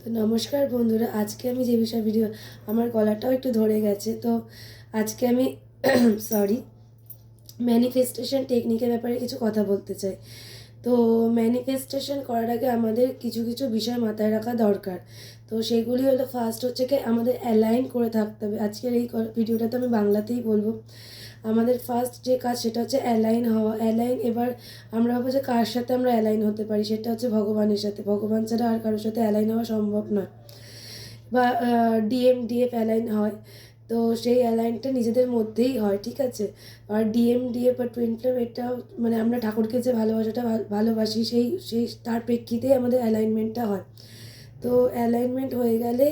তো নমস্কার বন্ধুরা, আজকে আমি যে বিষয় ভিডিও আমার গলাটাও একটু ধরে গেছে। তো আজকে আমি সরি ম্যানিফেস্টেশন টেকনিকের ব্যাপারে কিছু কথা বলতে চাই। তো ম্যানিফেস্টেশন করার আগে আমাদের কিছু কিছু বিষয় মাথায় রাখা দরকার। তো সেগুলি হলো, ফার্স্ট হচ্ছে কি আমাদের অ্যালাইন করে থাকতে হবে। আজকের এই ভিডিওটাতে আমি বাংলাতেই বলবো। আমাদের ফার্স্ট যে কাজ সেটা হচ্ছে অ্যালাইন হওয়া। অ্যালাইন, এবার আমরা ভাবো যে কার সাথে আমরা অ্যালাইন হতে পারি, সেটা হচ্ছে ভগবানের সাথে। ভগবান ছাড়া আর কারোর সাথে অ্যালাইন হওয়া সম্ভব নয়। বা ডিএফ অ্যালাইন হয়। তো সেই অ্যালাইনটা নিজেদের মধ্যেই হয়, ঠিক আছে। আর ডিএফ বা টুইন ফ্লেম, এটা মানে আমরা ঠাকুরকে যে ভালোবাসাটা ভালোবাসি, সেই সেই তার প্রেক্ষিতেই আমাদের অ্যালাইনমেন্টটা হয়। তো অ্যালাইনমেন্ট হয়ে গেলে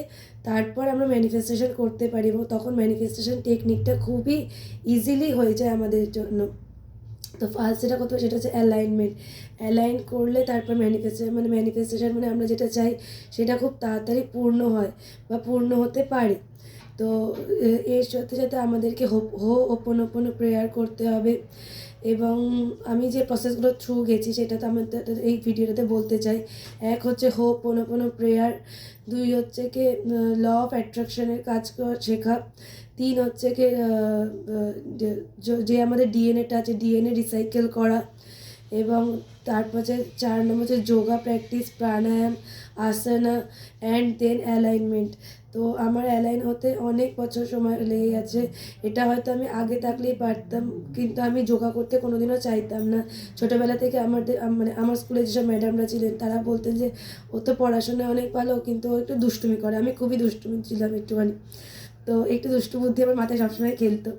তারপর আমরা ম্যানিফেস্টেশন করতে পারি, এবং তখন ম্যানিফেস্টেশন টেকনিকটা খুবই ইজিলি হয়ে যায় আমাদের জন্য। তো ফার্স্ট যেটা করতে হবে সেটা হচ্ছে অ্যালাইনমেন্ট। অ্যালাইন করলে তারপর ম্যানিফেস্টেশন মানে আমরা যেটা চাই সেটা খুব তাড়াতাড়ি পূর্ণ হয় বা পূর্ণ হতে পারে। তো এর সাথে সাথে আমাদেরকে ওপন প্রেয়ার করতে হবে। এবং আমি যে প্রসেসগুলো থ্রু গেছি সেটা তো আমাদের এই ভিডিওটাতে বলতে চাই। এক হচ্ছে ওপন প্রেয়ার, দুই হচ্ছে কি ল অফ অ্যাট্রাকশনের কাজ শেখা, তিন হচ্ছে কি যে আমাদের ডিএনএটা আছে ডিএনএ রিসাইকেল করা, এবং তারপর যে 4 নম্বর হচ্ছে yoga practice, pranayama, asana, and then alignment. তো আমার অ্যালাইন হতে অনেক বছর সময় লেগে গেছে। এটা হয়তো আমি আগে থাকলেই পারতাম, কিন্তু আমি যোগা করতে কোনোদিনও চাইতাম না। ছোটোবেলা থেকে আমার স্কুলে যেসব ম্যাডামরা ছিলেন তারা বলতেন যে ও তো পড়াশোনায় অনেক ভালো, কিন্তু ও একটু দুষ্টুমি করে। আমি খুবই দুষ্টুমি ছিলাম একটুখানি। তো একটু দুষ্টু বুদ্ধি আমার মাথায় সবসময় খেলতো।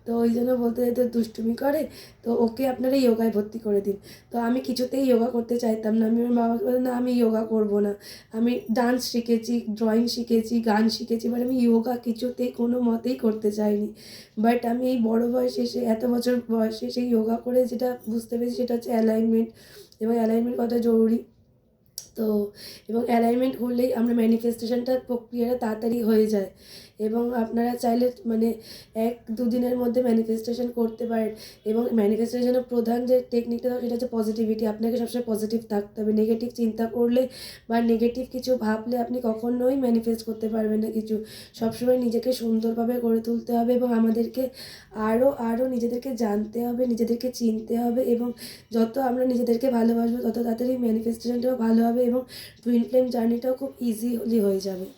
তো ওই জন্য বলতে যেত দুষ্টুমি করে, তো ওকে আপনারা ইয়োগায় ভর্তি করে দিন। তো আমি কিছুতেই ইয়োগা করতে চাইতাম না। আমি আমার বাবাকে বলতাম, না আমি ইয়োগা করবো না। আমি ডান্স শিখেছি, ড্রয়িং শিখেছি, গান শিখেছি, বাট আমি ইয়োগা কিছুতেই কোনো মতেই করতে চাইনি। বাট আমি এই বড় বয়সে এসে, এত বছর বয়সে সেই ইয়োগা করে যেটা বুঝতে পেরেছি সেটা হচ্ছে অ্যালাইনমেন্ট, এবং অ্যালাইনমেন্ট কত জরুরি। তো এবং অ্যালাইনমেন্ট হলেই আমরা ম্যানিফেস্টেশনটার প্রক্রিয়াটা তাড়াতাড়ি হয়ে যায়। এবং আপনারা চাইলে মানে 1-2 দিনের মধ্যে ম্যানিফেস্টেশন করতে পারেন। এবং ম্যানিফেস্টেশনের প্রধান যে টেকনিকটা সেটা হচ্ছে পজিটিভিটি। আপনাকে সবসময় পজিটিভ থাকতে হবে। নেগেটিভ চিন্তা করলে বা নেগেটিভ কিছু ভাবলে আপনি কখনোই ম্যানিফেস্ট করতে পারবেন না কিছু। সবসময় নিজেকে সুন্দরভাবে গড়ে তুলতে হবে, এবং আমাদেরকে আরও নিজেদেরকে জানতে হবে, নিজেদেরকে চিনতে হবে। এবং যত আমরা নিজেদেরকে ভালোবাসবো তত তাড়াতাড়ি ম্যানিফেস্টেশনটাও ভালো হবে, এবং টুইন ফ্লেম জার্নিটাও খুব ইজিলি হয়ে যাবে।